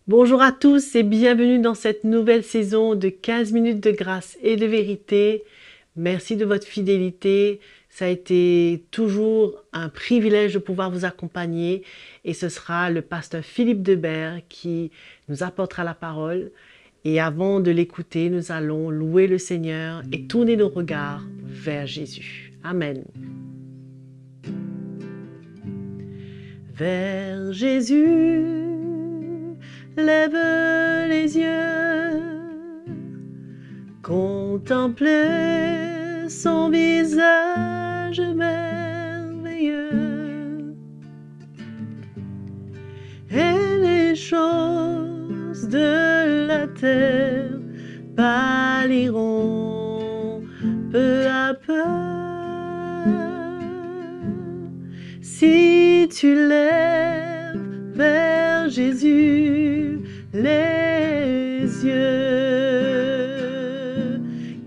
Bonjour à tous et bienvenue dans cette nouvelle saison de 15 minutes de grâce et de vérité. Merci de votre fidélité. Ça a été toujours un privilège de pouvoir vous accompagner et ce sera le pasteur Philippe Debert qui nous apportera la parole. Et avant de l'écouter, nous allons louer le Seigneur et tourner nos regards vers Jésus. Amen. Vers Jésus, lève les yeux, contemple son visage merveilleux, et les choses de la terre pâliront peu à peu. Si tu lèves vers Jésus les yeux,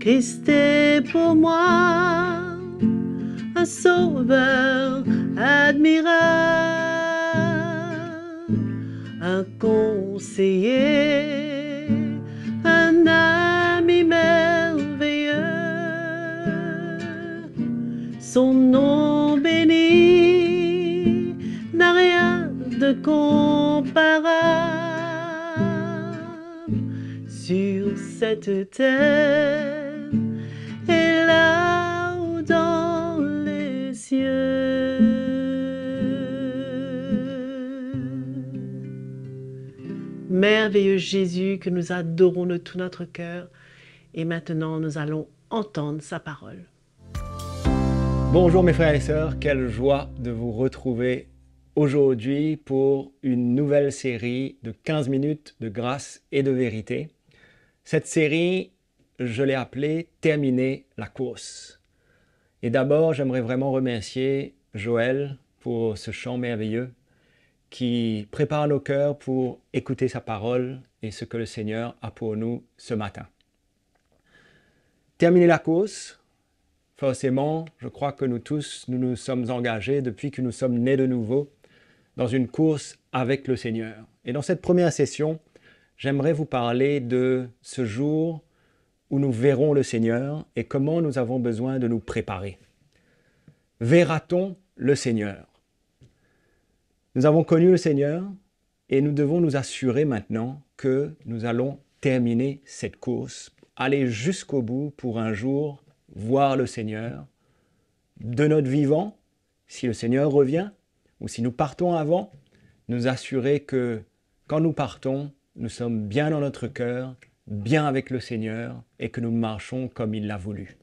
Christ est pour moi un sauveur admirable, un conseiller, un ami merveilleux. Son nom béni n'a rien de comparable sur cette terre et là-haut dans les cieux. Merveilleux Jésus que nous adorons de tout notre cœur, et maintenant nous allons entendre sa parole. Bonjour mes frères et sœurs, quelle joie de vous retrouver aujourd'hui pour une nouvelle série de 15 minutes de grâce et de vérité. Cette série, je l'ai appelée « Terminer la course ». Et d'abord, j'aimerais vraiment remercier Joël pour ce chant merveilleux qui prépare nos cœurs pour écouter sa parole et ce que le Seigneur a pour nous ce matin. Terminer la course. Forcément, je crois que nous tous, nous nous sommes engagés depuis que nous sommes nés de nouveau dans une course avec le Seigneur. Et dans cette première session, j'aimerais vous parler de ce jour où nous verrons le Seigneur et comment nous avons besoin de nous préparer. Verra-t-on le Seigneur? Nous avons connu le Seigneur et nous devons nous assurer maintenant que nous allons terminer cette course, aller jusqu'au bout pour un jour voir le Seigneur de notre vivant, si le Seigneur revient, ou si nous partons avant, nous assurer que quand nous partons, nous sommes bien dans notre cœur, bien avec le Seigneur, et que nous marchons comme il l'a voulu.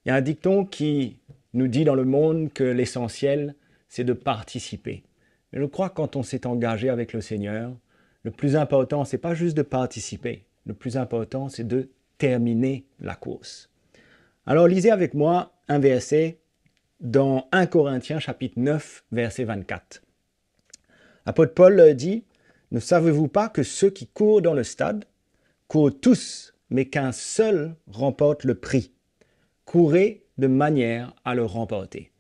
Il y a un dicton qui nous dit dans le monde que l'essentiel, c'est de participer. Mais je crois que quand on s'est engagé avec le Seigneur, le plus important, c'est pas juste de participer. Le plus important, c'est de terminer la course. Alors, lisez avec moi un verset dans 1 Corinthiens chapitre 9, verset 24. L'apôtre Paul dit « Ne savez-vous pas que ceux qui courent dans le stade courent tous, mais qu'un seul remporte le prix? Courez de manière à le remporter. »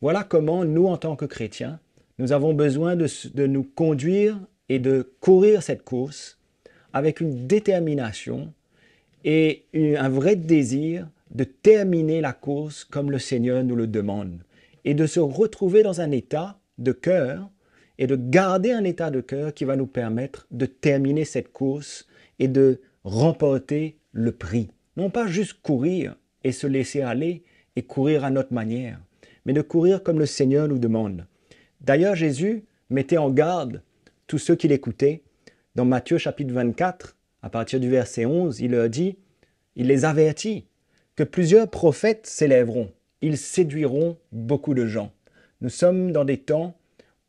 Voilà comment nous, en tant que chrétiens, nous avons besoin de nous conduire et de courir cette course avec une détermination et un vrai désir de terminer la course comme le Seigneur nous le demande et de se retrouver dans un état de cœur et de garder un état de cœur qui va nous permettre de terminer cette course et de remporter le prix. Non pas juste courir et se laisser aller et courir à notre manière, mais de courir comme le Seigneur nous demande. D'ailleurs, Jésus mettait en garde tous ceux qui l'écoutaient. Dans Matthieu chapitre 24, à partir du verset 11, il leur dit, il les avertit que plusieurs prophètes s'élèveront. Ils séduiront beaucoup de gens. Nous sommes dans des temps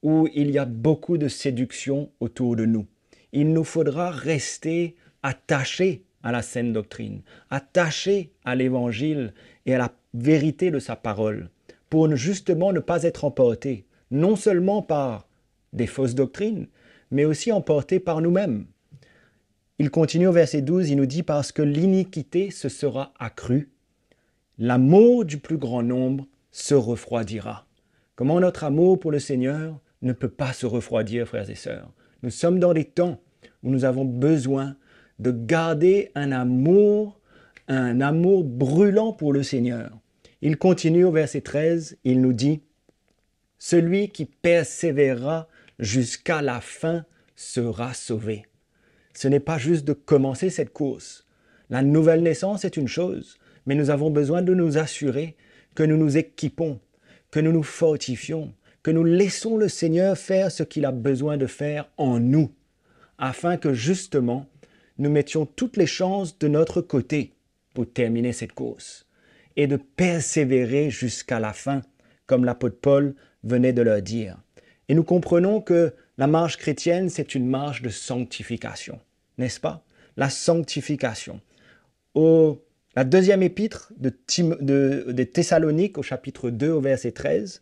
où il y a beaucoup de séduction autour de nous. Il nous faudra rester attachés à la saine doctrine, attachés à l'évangile et à la vérité de sa parole, pour justement ne pas être emportés, non seulement par des fausses doctrines, mais aussi emportés par nous-mêmes. Il continue au verset 12, il nous dit « Parce que l'iniquité se sera accrue, l'amour du plus grand nombre se refroidira. » Comment notre amour pour le Seigneur ne peut pas se refroidir, frères et sœurs. Nous sommes dans des temps où nous avons besoin de garder un amour brûlant pour le Seigneur. Il continue au verset 13, il nous dit « Celui qui persévérera jusqu'à la fin sera sauvé. » Ce n'est pas juste de commencer cette course. La nouvelle naissance est une chose, mais nous avons besoin de nous assurer que nous nous équipons, que nous nous fortifions, que nous laissons le Seigneur faire ce qu'il a besoin de faire en nous, afin que justement, nous mettions toutes les chances de notre côté pour terminer cette course et de persévérer jusqu'à la fin, comme l'apôtre Paul venait de leur dire. Et nous comprenons que la marche chrétienne, c'est une marche de sanctification, n'est-ce pas? La sanctification. La deuxième épître de Thessalonique, au chapitre 2, au verset 13,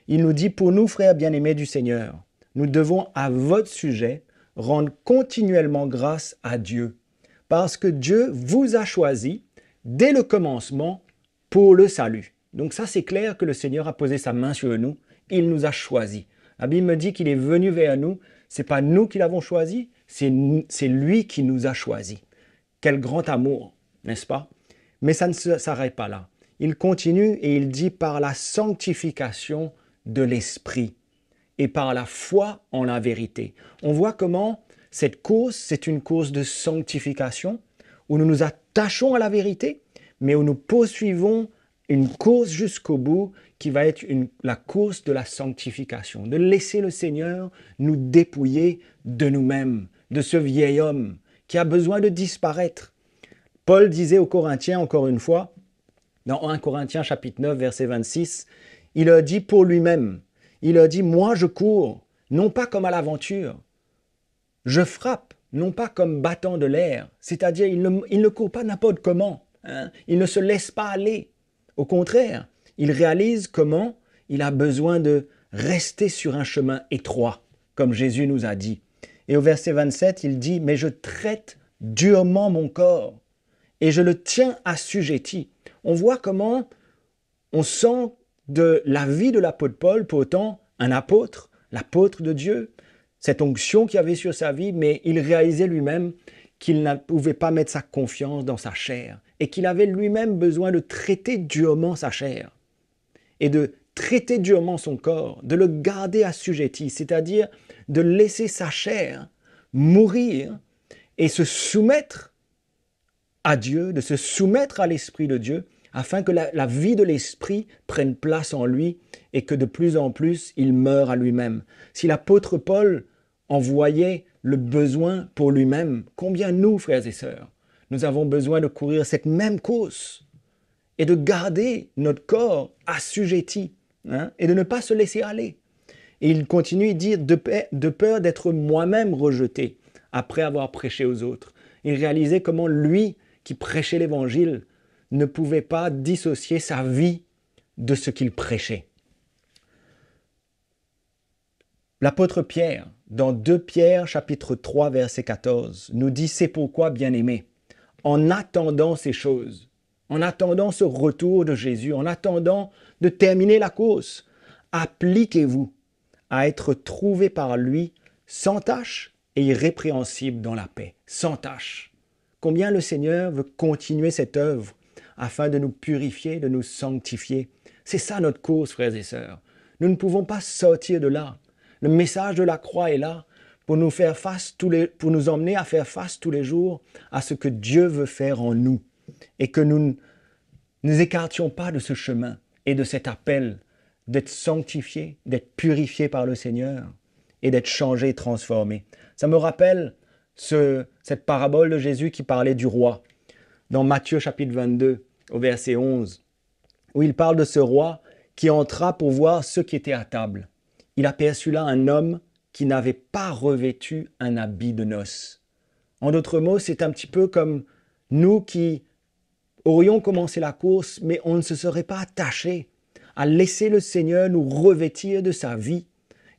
il nous dit « Pour nous, frères bien-aimés du Seigneur, nous devons à votre sujet rendre continuellement grâce à Dieu, parce que Dieu vous a choisi dès le commencement pour le salut. » Donc ça, c'est clair que le Seigneur a posé sa main sur nous, il nous a choisis. La Bible me dit qu'il est venu vers nous, ce n'est pas nous qui l'avons choisi, c'est lui qui nous a choisis. Quel grand amour, n'est-ce pas? Mais ça ne s'arrête pas là. Il continue et il dit « par la sanctification de l'esprit et par la foi en la vérité ». On voit comment cette course, c'est une course de sanctification, où nous nous attachons à la vérité, mais où nous poursuivons une course jusqu'au bout qui va être la course de la sanctification, de laisser le Seigneur nous dépouiller de nous-mêmes, de ce vieil homme qui a besoin de disparaître. Paul disait aux Corinthiens, encore une fois, dans 1 Corinthiens chapitre 9, verset 26, il leur dit pour lui-même, il leur dit « Moi je cours, non pas comme à l'aventure, je frappe, non pas comme battant de l'air. » C'est-à-dire, il ne court pas n'importe comment, hein? Il ne se laisse pas aller. Au contraire, il réalise comment il a besoin de rester sur un chemin étroit, comme Jésus nous a dit. Et au verset 27, il dit « Mais je traite durement mon corps et je le tiens assujetti. » On voit comment on sent de la vie de l'apôtre Paul, pourtant un apôtre, l'apôtre de Dieu, cette onction qu'il y avait sur sa vie, mais il réalisait lui-même qu'il ne pouvait pas mettre sa confiance dans sa chair et qu'il avait lui-même besoin de traiter durement sa chair et de traiter durement son corps, de le garder assujetti, c'est-à-dire de laisser sa chair mourir et se soumettre à Dieu, de se soumettre à l'Esprit de Dieu, afin que la vie de l'Esprit prenne place en lui et que de plus en plus il meure à lui-même. Si l'apôtre Paul en voyait le besoin pour lui-même, combien nous, frères et sœurs, nous avons besoin de courir cette même course et de garder notre corps assujetti, hein, et de ne pas se laisser aller. Et il continue, il dit, de peur d'être moi-même rejeté après avoir prêché aux autres. Il réalisait comment lui, qui prêchait l'Évangile, ne pouvait pas dissocier sa vie de ce qu'il prêchait. L'apôtre Pierre, dans 2 Pierre, chapitre 3, verset 14, nous dit « C'est pourquoi, bien-aimés, en attendant ces choses, en attendant ce retour de Jésus, en attendant de terminer la course, appliquez-vous à être trouvés par lui sans tache et irrépréhensible dans la paix. » Sans tache. Combien le Seigneur veut continuer cette œuvre afin de nous purifier, de nous sanctifier. C'est ça notre cause, frères et sœurs. Nous ne pouvons pas sortir de là. Le message de la croix est là pour nous pour nous emmener à faire face tous les jours à ce que Dieu veut faire en nous et que nous ne écartions pas de ce chemin et de cet appel d'être sanctifiés, d'être purifiés par le Seigneur et d'être changés et transformés. Ça me rappelle cette parabole de Jésus qui parlait du roi dans Matthieu chapitre 22 au verset 11 où il parle de ce roi qui entra pour voir ceux qui étaient à table. Il aperçut là un homme qui n'avait pas revêtu un habit de noces. En d'autres mots, c'est un petit peu comme nous qui aurions commencé la course, mais on ne se serait pas attaché à laisser le Seigneur nous revêtir de sa vie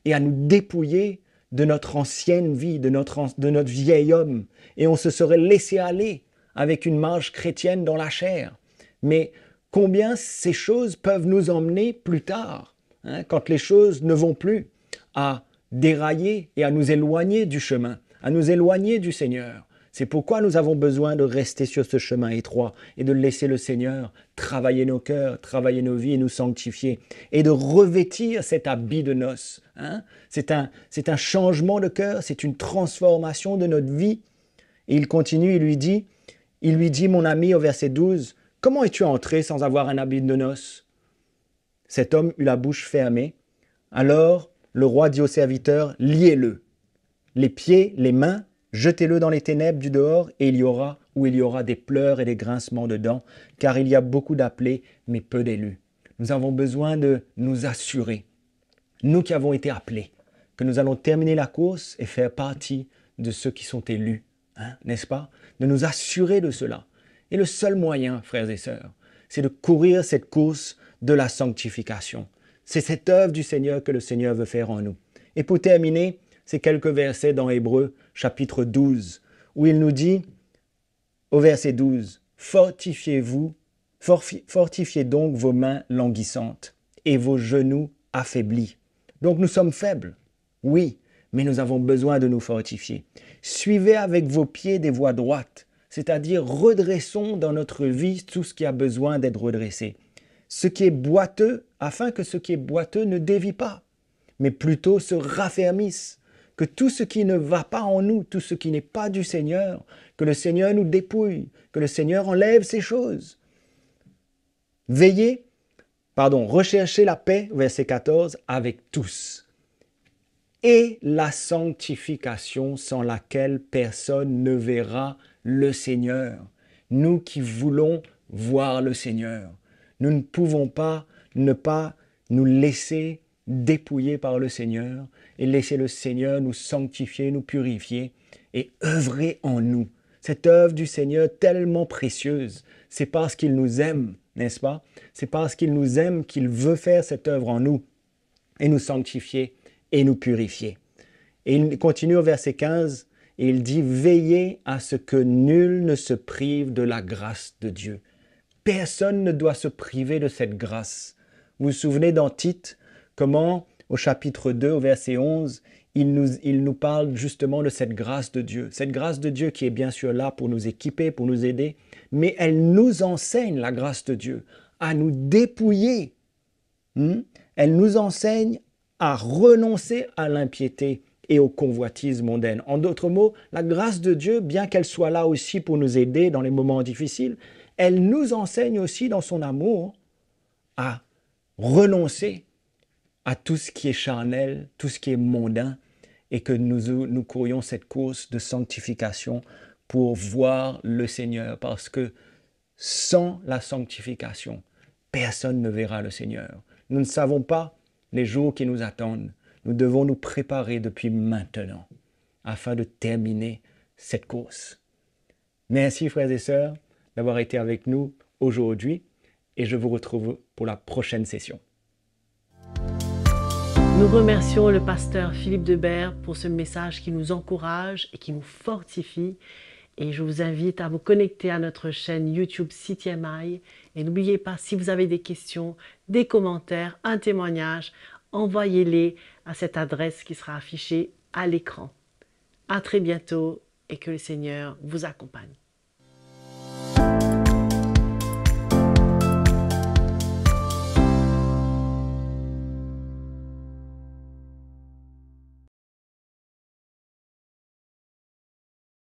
et à nous dépouiller de notre ancienne vie, de notre vieil homme. Et on se serait laissé aller avec une marche chrétienne dans la chair. Mais combien ces choses peuvent nous emmener plus tard, hein, quand les choses ne vont plus, à dérailler et à nous éloigner du chemin, à nous éloigner du Seigneur. C'est pourquoi nous avons besoin de rester sur ce chemin étroit et de laisser le Seigneur travailler nos cœurs, travailler nos vies et nous sanctifier et de revêtir cet habit de noces. C'est un changement de cœur, c'est une transformation de notre vie. Et il continue, il lui dit, mon ami, au verset 12, « Comment es-tu entré sans avoir un habit de noces ?» Cet homme eut la bouche fermée. Alors le roi dit au serviteur, « Liez-le, les pieds, les mains, jetez-le dans les ténèbres du dehors, et il y aura des pleurs et des grincements de dents, car il y a beaucoup d'appelés, mais peu d'élus. » Nous avons besoin de nous assurer, nous qui avons été appelés, que nous allons terminer la course et faire partie de ceux qui sont élus, n'est-ce pas? De nous assurer de cela. Et le seul moyen, frères et sœurs, c'est de courir cette course de la sanctification. C'est cette œuvre du Seigneur que le Seigneur veut faire en nous. Et pour terminer, c'est quelques versets dans Hébreux, chapitre 12, où il nous dit, au verset 12, « Fortifiez donc vos mains languissantes et vos genoux affaiblis. » Donc nous sommes faibles, oui, mais nous avons besoin de nous fortifier. Suivez avec vos pieds des voies droites, c'est-à-dire redressons dans notre vie tout ce qui a besoin d'être redressé. Ce qui est boiteux, afin que ce qui est boiteux ne dévie pas, mais plutôt se raffermisse. Que tout ce qui ne va pas en nous, tout ce qui n'est pas du Seigneur, que le Seigneur nous dépouille, que le Seigneur enlève ces choses. Recherchez la paix, verset 14, avec tous. Et la sanctification sans laquelle personne ne verra le Seigneur. Nous qui voulons voir le Seigneur, nous ne pouvons pas ne pas nous laisser dépouiller par le Seigneur et laisser le Seigneur nous sanctifier, nous purifier et œuvrer en nous. Cette œuvre du Seigneur tellement précieuse, c'est parce qu'il nous aime, n'est-ce pas? C'est parce qu'il nous aime qu'il veut faire cette œuvre en nous et nous sanctifier et nous purifier. Et il continue au verset 15 et il dit « Veillez à ce que nul ne se prive de la grâce de Dieu. » Personne ne doit se priver de cette grâce. Vous vous souvenez dans Tite, comment au chapitre 2, au verset 11, il nous parle justement de cette grâce de Dieu. Cette grâce de Dieu qui est bien sûr là pour nous équiper, pour nous aider, mais elle nous enseigne, la grâce de Dieu, à nous dépouiller. Elle nous enseigne à renoncer à l'impiété et au convoitise mondaine. En d'autres mots, la grâce de Dieu, bien qu'elle soit là aussi pour nous aider dans les moments difficiles, elle nous enseigne aussi dans son amour à renoncer à tout ce qui est charnel, tout ce qui est mondain, et que nous courions cette course de sanctification pour voir le Seigneur, parce que sans la sanctification, personne ne verra le Seigneur. Nous ne savons pas les jours qui nous attendent. Nous devons nous préparer depuis maintenant afin de terminer cette course. Merci frères et sœurs d'avoir été avec nous aujourd'hui et je vous retrouve pour la prochaine session. Nous remercions le pasteur Philippe Debert pour ce message qui nous encourage et qui nous fortifie. Et je vous invite à vous connecter à notre chaîne YouTube CTMI. Et n'oubliez pas, si vous avez des questions, des commentaires, un témoignage, envoyez-les à cette adresse qui sera affichée à l'écran. À très bientôt et que le Seigneur vous accompagne.